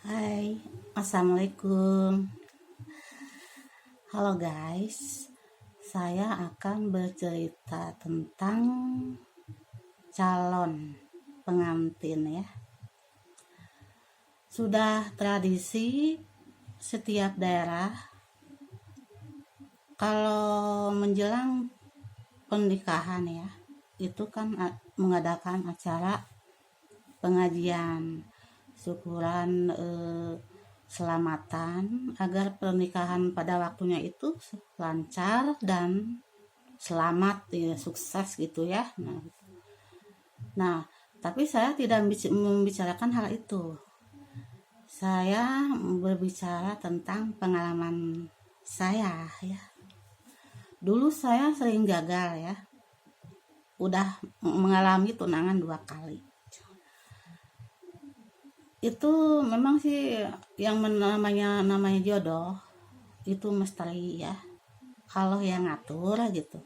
Hai, Assalamualaikum. Halo guys, saya akan bercerita tentang calon pengantin ya. Sudah tradisi setiap daerah kalau menjelang pernikahan ya, itu kan mengadakan acara pengajian syukuran selamatan agar pernikahan pada waktunya itu lancar dan selamat ya, sukses gitu ya. Nah, tapi saya tidak membicarakan hal itu. Saya berbicara tentang pengalaman saya ya. Dulu saya sering gagal ya. Udah mengalami tunangan 2 kali. Itu memang sih yang namanya jodoh itu misteri ya. Allah yang ngatur gitu.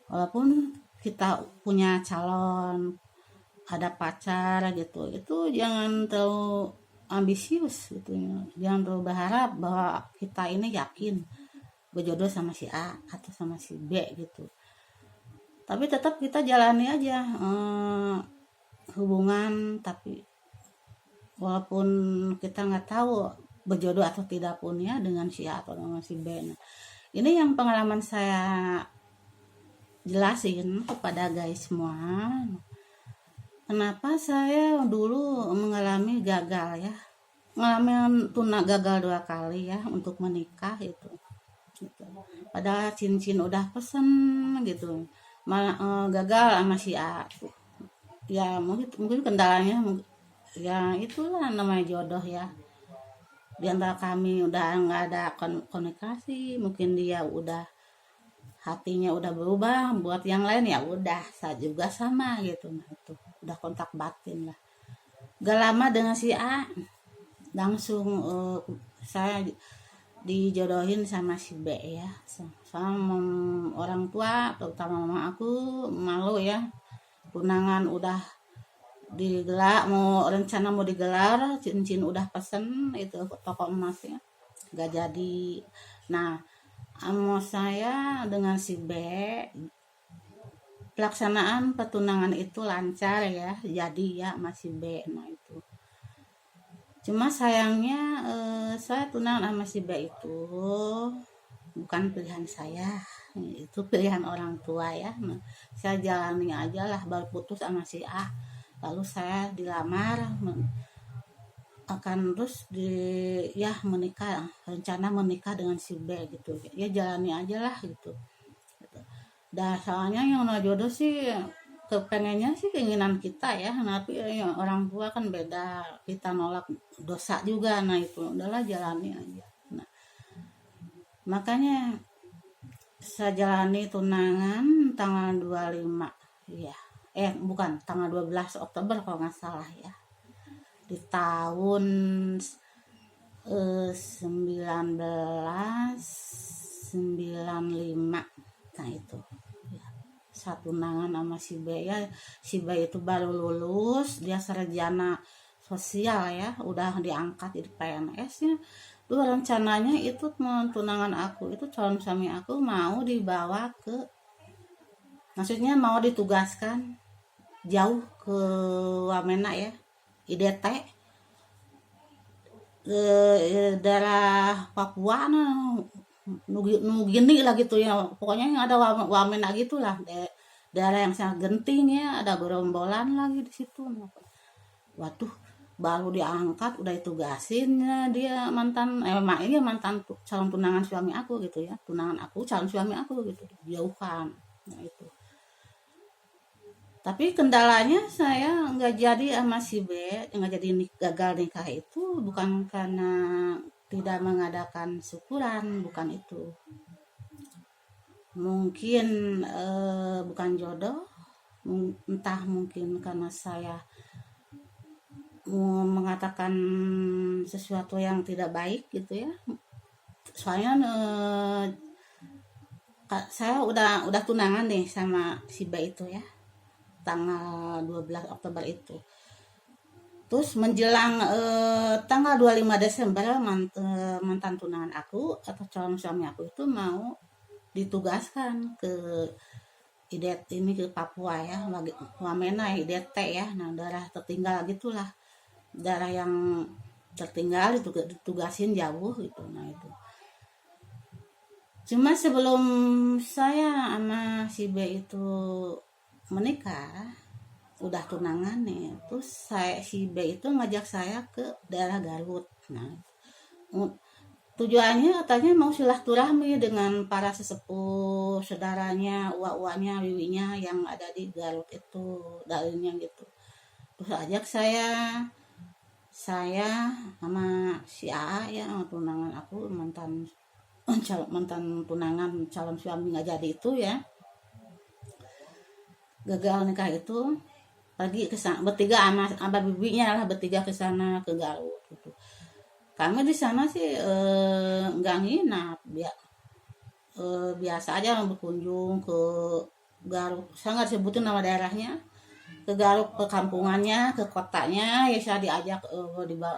Walaupun kita punya calon, ada pacar gitu, itu jangan terlalu ambisius gitu ya. Jangan terlalu berharap bahwa kita ini yakin berjodoh sama si A atau sama si B gitu. Tapi tetap kita jalani aja hubungan, tapi walaupun kita nggak tahu berjodoh atau tidak pun ya dengan si A atau dengan si B. Nah, ini yang pengalaman saya jelasin kepada guys semua. Kenapa saya dulu mengalami gagal ya, mengalami gagal 2 kali ya untuk menikah itu. Gitu. Padahal cincin udah pesen gitu, malah gagal sama si A. Ya mungkin kendalanya ya itulah namanya jodoh ya. Di antara kami udah nggak ada komunikasi, mungkin dia udah hatinya udah berubah buat yang lain, ya udah saya juga sama gitu. Nah itu udah kontak batin lah. Gak lama dengan si A langsung saya dijodohin sama si B ya, sama orang tua terutama mama aku. Malu ya, tunangan udah digelar, rencana mau digelar, cincin udah pesen itu toko emasnya gak jadi. Nah, saya dengan si B pelaksanaan pertunangan itu lancar ya, jadi ya masih B. Nah itu cuma sayangnya saya tunangan sama si B itu bukan pilihan saya, itu pilihan orang tua ya. Nah, saya jalani aja lah, baru putus sama si A lalu saya dilamar akan terus menikah, rencana menikah dengan si B gitu ya, jalani aja lah gitu. Dah soalnya yang jodoh sih kepengennya sih keinginan kita ya, tapi ya, orang tua kan beda, kita nolak dosa juga. Nah itu udahlah jalani aja. Nah, makanya saya jalani tunangan tanggal 25 ya, bukan, tanggal 12 Oktober kalau nggak salah ya, di tahun 1995. Nah itu ya, satu tunangan sama si B ya. Si B itu baru lulus, dia sarjana sosial ya, udah diangkat jadi PNS ya. Dulu rencananya itu tunangan aku itu, calon suami aku mau dibawa ke, maksudnya mau ditugaskan jauh ke Wamena ya, IDT, ke daerah Papua Nugini lah gitu ya, pokoknya yang ada Wamena gitulah, daerah yang sangat genting ya, ada gerombolan lagi di situ. Waduh, baru diangkat udah ditugasin ya, dia mantan mantan calon tunangan suami aku gitu ya, tunangan aku calon suami aku gitu, jauhan. Nah itu, tapi kendalanya saya nggak jadi sama si B, nggak jadi gagal nikah itu bukan karena tidak mengadakan syukuran, bukan itu. Mungkin bukan jodoh, entah mungkin karena saya mengatakan sesuatu yang tidak baik gitu ya. Soalnya saya udah tunangan nih sama si B itu ya, tanggal 12 Oktober itu. Terus menjelang tanggal 25 Desember mantan tunangan aku atau calon suami aku itu mau ditugaskan ke IDT ini, ke Papua ya, Wamena IDT ya. Nah, daerah tertinggal gitulah, daerah yang tertinggal itu ditugasin jauh gitu. Nah itu cuma sebelum saya sama si B itu menikah, udah tunangan nih, terus si B itu ngajak saya ke daerah Garut. Nah, tujuannya katanya mau silaturahmi dengan para sesepuh saudaranya, uwa-uwanya, wiwinya yang ada di Garut itu, dalilnya gitu. Terus ajak saya sama si A ya, tunangan aku, mantan tunangan calon suami nggak jadi itu ya, gagal nikah itu, pergi ke sana bertiga sama bibinya lah, bertiga ke sana ke Garut gitu. Kami di sana sih nggak nginap, biasa aja berkunjung ke Garut. Saya nggak sebutin nama daerahnya, ke Garut, ke kampungannya, ke kotanya ya. Saya diajak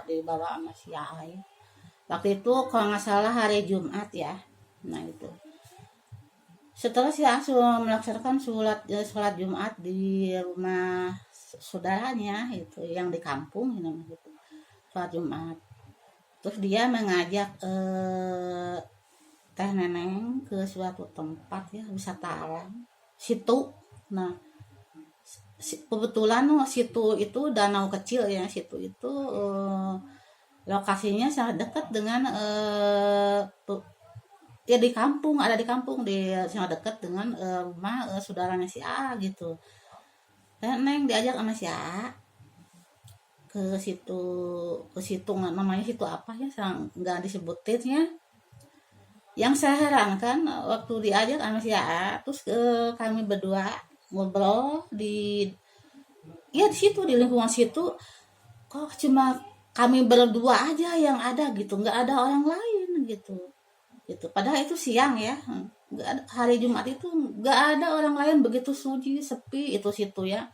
dibawa sama si Ai. Waktu itu kalau nggak salah hari Jumat ya. Nah itu setelah si Asu melaksanakan sholat Jumat di rumah saudaranya itu yang di kampung gitu, sholat Jumat, terus dia mengajak Teh Neneng ke suatu tempat ya, wisata alam situ. Nah kebetulan situ itu danau kecil ya, situ itu lokasinya sangat dekat dengan ya di kampung, ada di kampung, sangat dekat dengan rumah saudaranya si A gitu. Dan Neng diajak sama si A ke situ namanya situ apa ya, nggak disebutin ya. Yang saya herankan waktu diajak sama si A, terus kami berdua ngobrol di situ, di lingkungan situ, kok cuma kami berdua aja yang ada gitu, nggak ada orang lain gitu. Padahal itu siang ya, nggak ada, hari Jumat itu nggak ada orang lain, begitu sunyi sepi itu situ ya,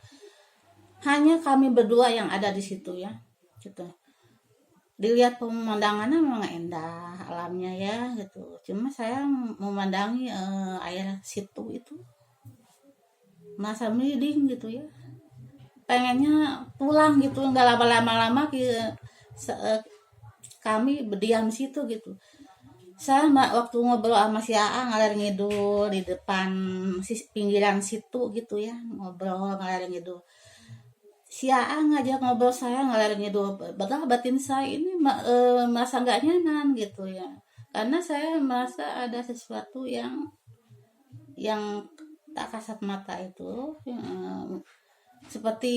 hanya kami berdua yang ada di situ ya gitu. Dilihat pemandangannya memang indah alamnya ya gitu, cuma saya memandangi air situ itu masa merinding gitu ya, pengennya pulang gitu, nggak lama-lama kami berdiam di situ gitu. Saya waktu ngobrol sama si A ngalir ngidul di depan pinggiran situ gitu ya, ngobrol ngalir ngidul. Si A ngajak ngobrol saya ngalir ngidul, padahal batin saya ini merasa nggak nyaman gitu ya, karena saya merasa ada sesuatu yang tak kasat mata itu, seperti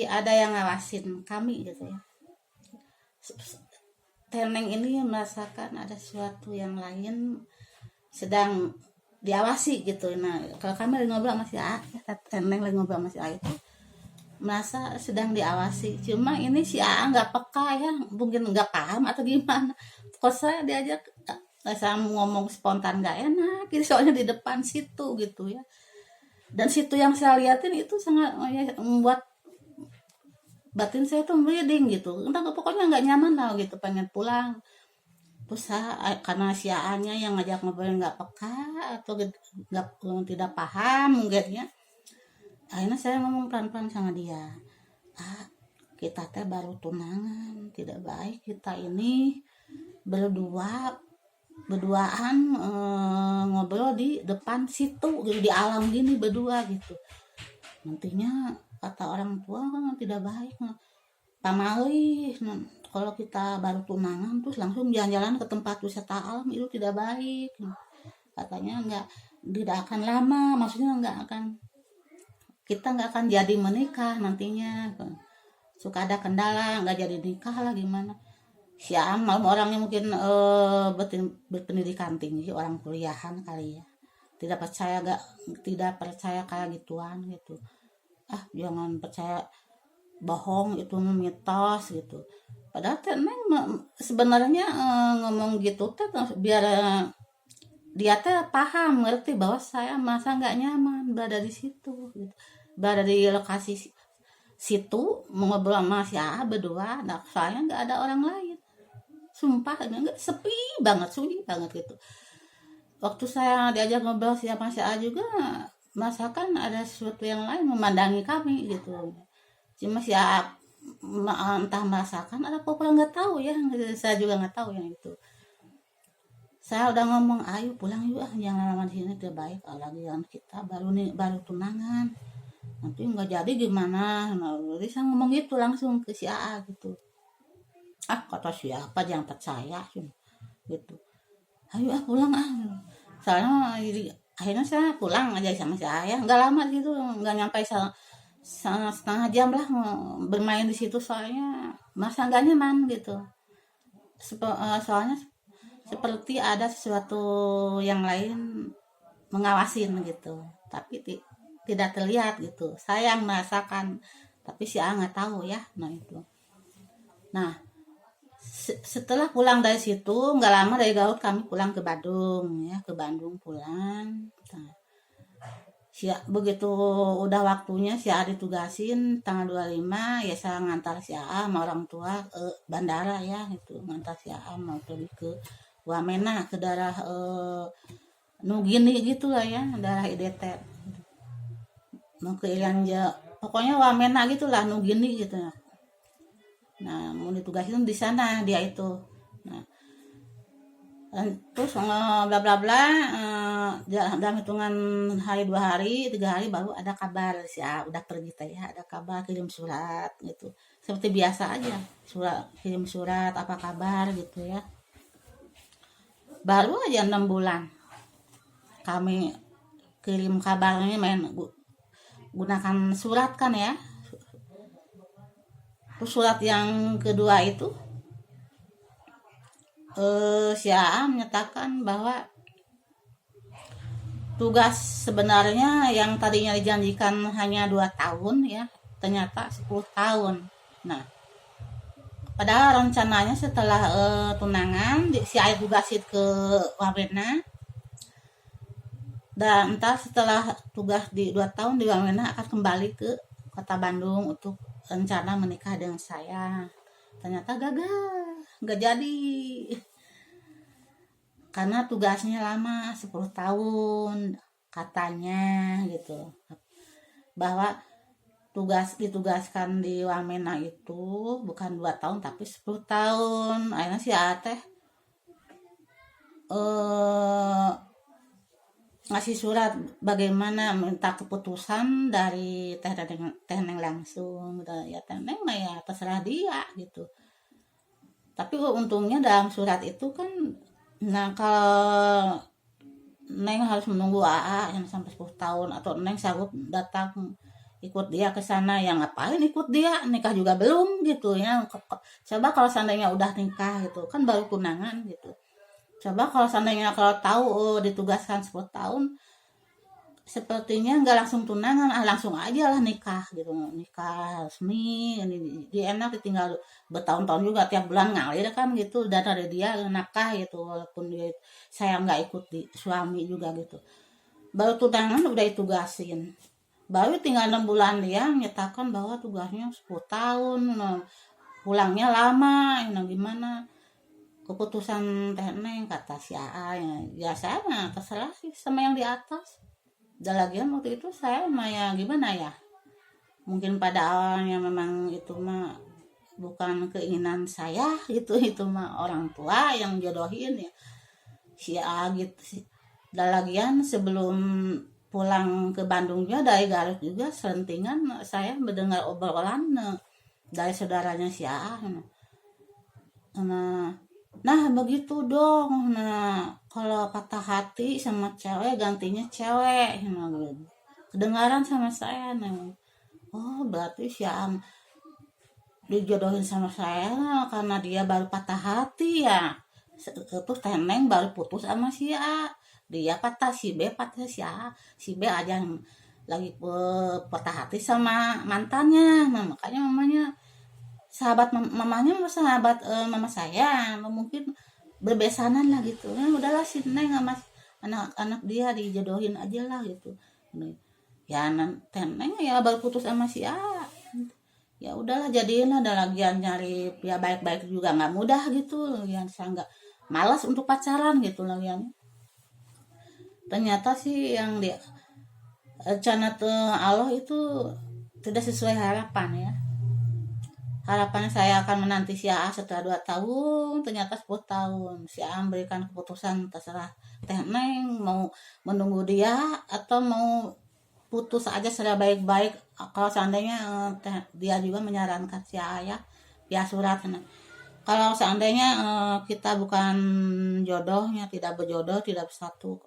ada yang ngawasin kami gitu ya. Teneng ini merasakan ada sesuatu yang lain sedang diawasi gitu. Nah kalau kami lagi ngobrol sama si A, Teneng lagi ngobrol sama si A itu merasa sedang diawasi, cuma ini si A nggak peka ya, mungkin nggak paham atau gimana. Kok saya diajak, saya ngomong spontan nggak enak gitu, soalnya di depan situ gitu ya, dan situ yang saya liatin itu sangat membuat batin saya tuh merinding gitu, entah pokoknya nggak nyaman lah gitu, pengen pulang. Terus karena si A-nya yang ngajak ngobrol nggak peka atau tidak paham mungkin ya, akhirnya saya ngomong pelan-pelan sama dia, kita teh baru tunangan, tidak baik kita ini berduaan ngobrol di depan situ gitu, di alam gini berdua gitu, nantinya kata orang tua kan tidak baik. Pamalih kalau kita baru tunangan terus langsung jalan-jalan ke tempat wisata alam itu tidak baik, katanya tidak akan lama, maksudnya kita nggak akan jadi menikah nantinya, suka ada kendala nggak jadi nikah lah gimana. Si Amal orangnya mungkin berpendidikan tinggi, orang kuliahan kali ya, tidak percaya kayak gituan gitu. Jangan percaya, bohong itu mitos gitu. Padahal Teneng sebenarnya ngomong gitu teh biar dia teh paham, ngerti bahwa saya masa nggak nyaman berada di situ gitu, berada di lokasi situ mau ngobrol sama si A berdua, nah soalnya nggak ada orang lain, sumpah nggak, sepi banget, sunyi banget gitu. Waktu saya diajak ngobrol siapa si A juga, masakan ada sesuatu yang lain memandangi kami gitu. Cuma si A entah merasakan ada apa nggak tahu ya, saya juga nggak tahu yang itu. Saya udah ngomong ayo pulang yuk, jangan lama di sini tidak baik, lagi yang kita baru tunangan, nanti nggak jadi gimana. Nah, jadi saya ngomong gitu langsung ke si A gitu. Kata siapa, jangan percaya gitu. Ayo pulang soalnya akhirnya saya pulang aja sama si A ya, nggak lama gitu, nggak nyampe setengah jam lah bermain di situ, soalnya masa nggak nyaman gitu. Soalnya seperti ada sesuatu yang lain mengawasin gitu, tapi tidak terlihat gitu. Saya yang merasakan, tapi si A nggak tahu ya. Nah itu. Nah setelah pulang dari situ nggak lama dari Garut kami pulang ke Bandung ya, ke Bandung pulang. Nah, begitu udah waktunya si A ditugasin tanggal 25 ya, saya ngantar si A sama orang tua ke bandara ya, itu ngantar si A mau pergi ke Wamena, ke daerah Nugini gitu lah ya, daerah IDT, mau ke Ilianja, pokoknya Wamena gitulah, Nugini gitu. Nah mau ditugasin di sana dia itu. Nah terus bla bla bla, dalam hitungan hari 2 hari 3 hari baru ada kabar sih ya, udah pergi teh ya, ada kabar, kirim surat gitu seperti biasa aja, kirim surat apa kabar gitu ya. Baru aja 6 bulan kami kirim kabarnya, main gunakan surat kan ya. Terus surat yang kedua itu si A menyatakan bahwa tugas sebenarnya yang tadinya dijanjikan hanya 2 tahun ya, ternyata 10 tahun. Nah padahal rencananya setelah tunangan si A tugasin ke Wamena, dan entar setelah tugas di 2 tahun di Wamena akan kembali ke kota Bandung untuk rencana menikah dengan saya. Ternyata gagal, nggak jadi, karena tugasnya lama 10 tahun katanya gitu, bahwa ditugaskan di Wamena itu bukan 2 tahun tapi 10 tahun. Akhirnya si Ateh ngasih surat bagaimana minta keputusan dari Teh Neng langsung ya, Teh Neng mah ya terserah dia gitu. Tapi untungnya dalam surat itu kan, nah kalau Neng harus menunggu AA yang sampai 10 tahun atau Neng sanggup datang ikut dia ke sana, yang ngapain ikut dia, nikah juga belum gitu ya. Coba kalau seandainya udah nikah gitu kan, baru tunangan gitu. Coba kalau seandainya kalau tahu ditugaskan 10 tahun, sepertinya nggak langsung tunangan, langsung aja lah nikah gitu, nikah resmi. Dia enak ditinggal bertahun-tahun juga, tiap bulan ngalir kan gitu, dan dari dia nakah gitu, walaupun dia saya nggak ikut di suami juga gitu. Baru tunangan udah ditugasin, baru tinggal 6 bulan dia menyatakan bahwa tugasnya 10 tahun, pulangnya lama, gimana keputusan Teh Neng, kata si AA ya saya mah terserah sih sama yang di atas. Dan lagian waktu itu saya mah ya gimana ya, mungkin pada awalnya memang itu mah bukan keinginan saya gitu, itu mah orang tua yang jodohin ya si A gitu sih. Dan lagian sebelum pulang ke Bandung juga dari Garut juga selentingan saya mendengar obrolan dari saudaranya si A. Nah begitu dong, nah kalau patah hati sama cewek gantinya cewek, nah, kedengaran sama saya. Nah, oh berarti si Am dijodohin sama saya karena dia baru patah hati ya. Terus Teh Neng baru putus sama si A, dia patah, si B patah, si B aja yang lagi patah hati sama mantannya. Nah makanya mamanya, sahabat mamanya sahabat mama saya, mungkin berbesanan lah gitu. Nah udahlah si Neng sama anak-anak dia dijodohin aja lah gitu. Ya Teh Neng ya baru putus sama si A, ya udahlah jadiin, ada lagian nyari ya baik-baik juga nggak mudah gitu, lagian saya nggak malas untuk pacaran gitu lagian. Ternyata sih yang dia rencana tuh Allah itu tidak sesuai harapan ya. Harapan saya akan menanti si AA setelah 2 tahun, ternyata 10 tahun. Si AA memberikan keputusan terserah Teh Neng mau menunggu dia atau mau putus aja secara baik-baik. Kalau seandainya dia juga menyarankan si AA ya, via surat. Nah, kalau seandainya kita bukan jodohnya, tidak berjodoh, tidak bersatu,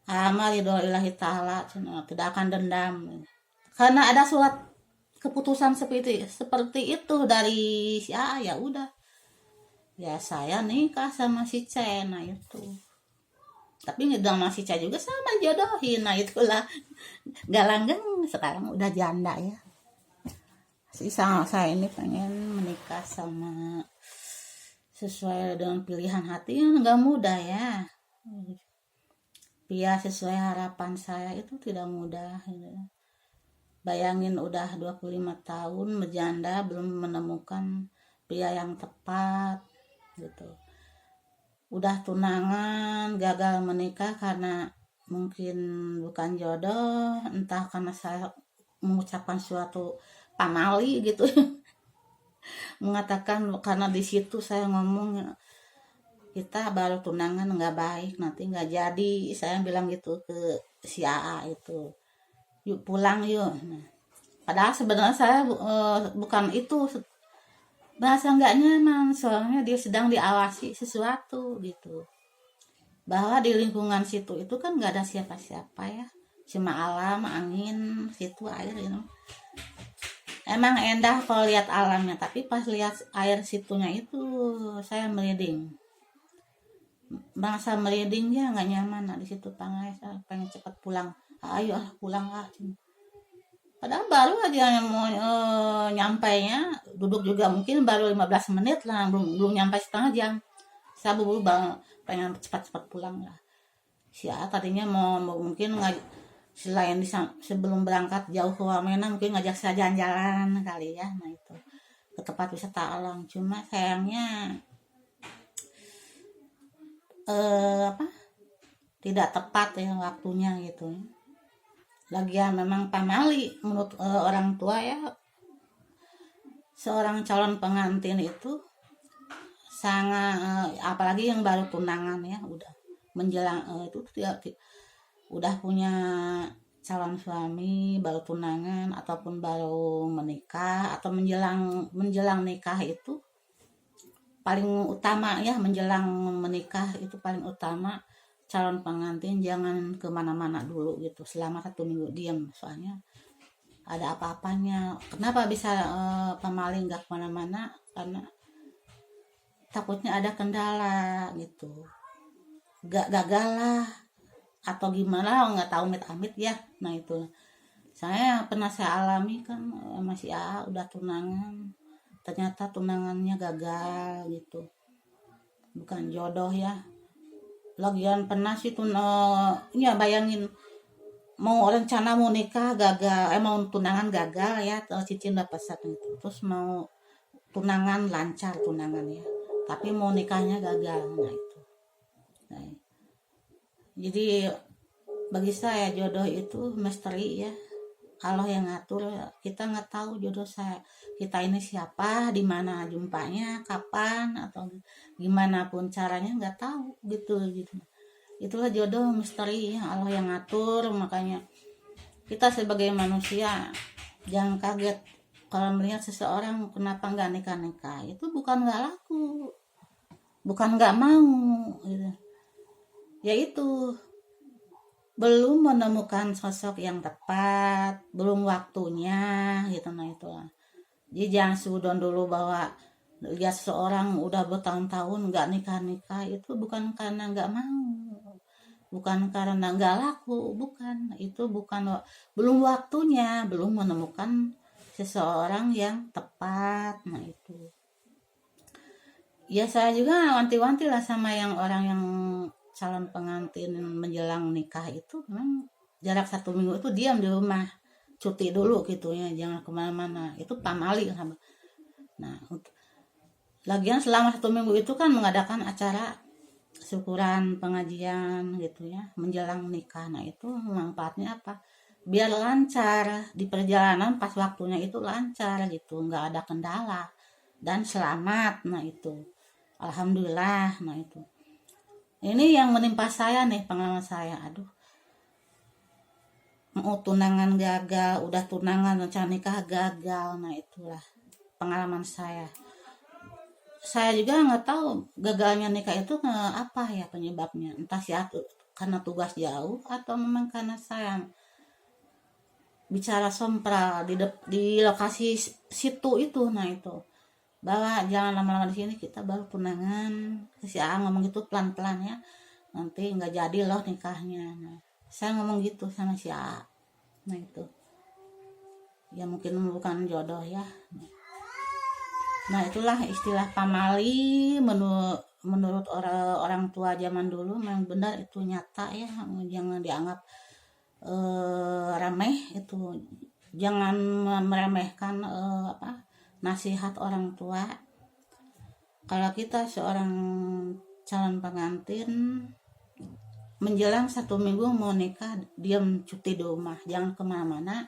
amal ridhoillahi ta'ala, tidak akan dendam. Karena ada surat keputusan seperti itu dari si A, ya udah. Ya saya nikah sama si C, nah itu. Tapi ngedang sama si C juga sama jodohin, nah itulah. Gak langgeng, sekarang udah janda ya. Sisa saya ini pengen menikah sama sesuai dengan pilihan hati, nggak mudah ya. Pria sesuai harapan saya itu tidak mudah gitu. Bayangin udah 25 tahun berjanda belum menemukan pria yang tepat gitu. Udah tunangan gagal menikah karena mungkin bukan jodoh, entah karena saya mengucapkan suatu pamali gitu. Mengatakan karena di situ saya ngomong kita baru tunangan nggak baik, nanti nggak jadi, saya bilang gitu ke si AA itu, yuk pulang yuk. Nah, padahal sebenarnya saya bukan itu, bahasa nggak nyaman soalnya dia sedang diawasi sesuatu gitu, bahwa di lingkungan situ itu kan nggak ada siapa-siapa ya, cuma alam, angin, situ, air gitu. Emang endah kalau lihat alamnya, tapi pas lihat air situnya itu saya merinding. Bangsa merinding ya nggak nyaman. Nah di situ pangai saya pengen cepat pulang. Ayo pulang lah. Padahal baru aja mau nyampainya, duduk juga mungkin baru 15 menit lah, belum nyampe setengah jam. Saya buru pengen cepat-cepat pulang lah. Si A tadinya mau mungkin selain sebelum berangkat jauh ke Wamena mungkin ngajak saya jalan-jalan kali ya, nah itu ke tempat wisata alam. Cuma sayangnya tidak tepat ya waktunya gitu. Lagian memang pamali menurut orang tua ya, seorang calon pengantin itu sangat apalagi yang baru tunangan ya, udah menjelang itu udah punya calon suami, baru tunangan ataupun baru menikah atau menjelang nikah itu paling utama ya, menjelang menikah itu paling utama calon pengantin jangan kemana-mana dulu gitu selama 1 minggu, diam, soalnya ada apa-apanya. Kenapa bisa pemaling nggak kemana-mana? Karena takutnya ada kendala gitu, gak gagal lah atau gimana, nggak tahu, amit-amit ya. Nah itu saya pernah saya alami kan, masih udah tunangan, ternyata tunangannya gagal gitu, bukan jodoh ya. Lagian pernah sih ya bayangin mau rencana mau nikah gagal, mau tunangan gagal ya, cincin udah pesan gitu, terus mau tunangan lancar tunangan ya, tapi mau nikahnya gagal. Nah itu, nah, jadi bagi saya jodoh itu misteri ya, Allah yang ngatur. Kita nggak tahu jodoh kita ini siapa, di mana jumpanya, kapan, atau gimana pun caranya nggak tahu gitu. Itulah jodoh misteri ya, Allah yang ngatur. Makanya kita sebagai manusia jangan kaget kalau melihat seseorang kenapa nggak nikah. Itu bukan nggak laku, bukan nggak mau gitu. Yaitu belum menemukan sosok yang tepat, belum waktunya gitu. Nah itulah, jadi jangan sudon dulu bahwa lihat seseorang udah bertahun-tahun nggak nikah itu bukan karena nggak mau, bukan karena nggak laku, bukan, itu bukan, belum waktunya, belum menemukan seseorang yang tepat. Nah itu ya, saya juga wanti-wanti lah sama yang orang yang calon pengantin menjelang nikah itu, memang jarak 1 minggu itu diam di rumah, cuti dulu gitu ya, jangan kemana-mana, itu pamali kan. Nah lagian selama 1 minggu itu kan mengadakan acara syukuran, pengajian gitu ya, menjelang nikah. Nah itu manfaatnya apa, biar lancar di perjalanan, pas waktunya itu lancar gitu, nggak ada kendala dan selamat. Nah itu alhamdulillah. Nah itu ini yang menimpa saya nih, pengalaman saya. Aduh, mau tunangan gagal, udah tunangan rencana nikah gagal. Nah itulah pengalaman saya. Saya juga nggak tahu gagalnya nikah itu apa ya penyebabnya, entah sih karena tugas jauh atau memang karena saya bicara sompral di lokasi situ itu. Nah itu bahwa jangan lama-lama di sini, kita baru tunangan, si A ngomong gitu pelan-pelan ya, nanti nggak jadi loh nikahnya. Nah, saya ngomong gitu sama si A. Nah itu ya mungkin bukan jodoh ya. Nah itulah istilah pamali menurut orang tua zaman dulu, memang benar itu nyata ya, jangan dianggap remeh itu, jangan meremehkan nasihat orang tua. Kalau kita seorang calon pengantin menjelang 1 minggu mau nikah, diam cuti di rumah, jangan kemana-mana.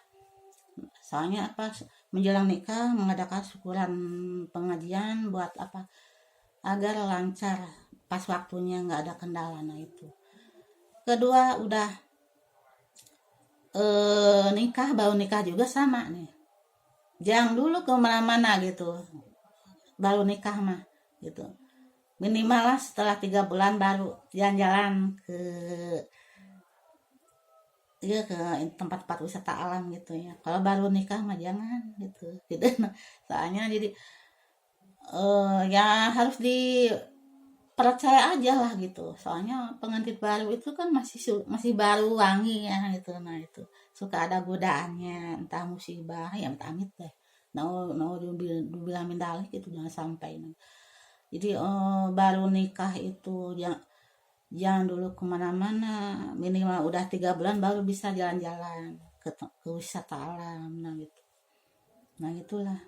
Soalnya apa, menjelang nikah mengadakan syukuran, pengajian buat apa, agar lancar pas waktunya, nggak ada kendala. Nah itu kedua udah nikah, baru nikah juga sama nih, jangan dulu kemana-mana gitu baru nikah mah gitu, minimal lah setelah 3 bulan baru jalan-jalan ke tempat-tempat wisata alam gitu ya. Kalau baru nikah mah jangan gitu. Soalnya jadi ya harus dipercaya aja lah gitu. Soalnya pengantin baru itu kan masih baru wangi ya gitu. Nah itu suka ada godaannya, entah musibah ya, amit-amit deh. Nah dibilang mindalik itu jangan sampai. Jadi baru nikah itu jangan dulu kemana-mana, minimal udah 3 bulan baru bisa jalan-jalan ke wisata alam. Nah itulah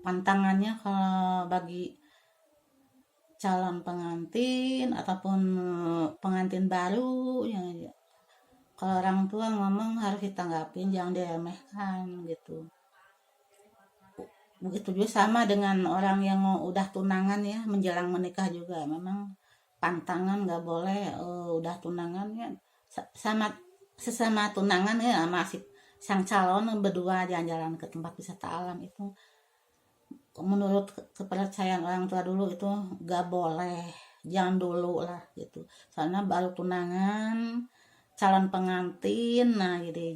pantangannya kalau bagi calon pengantin ataupun pengantin baru ya. Kalau orang tua ngomong harus ditanggapin, jangan diremehkan gitu. Begitu juga sama dengan orang yang udah tunangan ya, menjelang menikah juga memang pantangan, nggak boleh udah tunangan ya, sama sesama tunangan ya, masih sang calon berdua jalan-jalan ke tempat wisata alam. Itu menurut kepercayaan orang tua dulu itu nggak boleh, jangan dulu lah gitu, soalnya baru tunangan calon pengantin. Nah jadi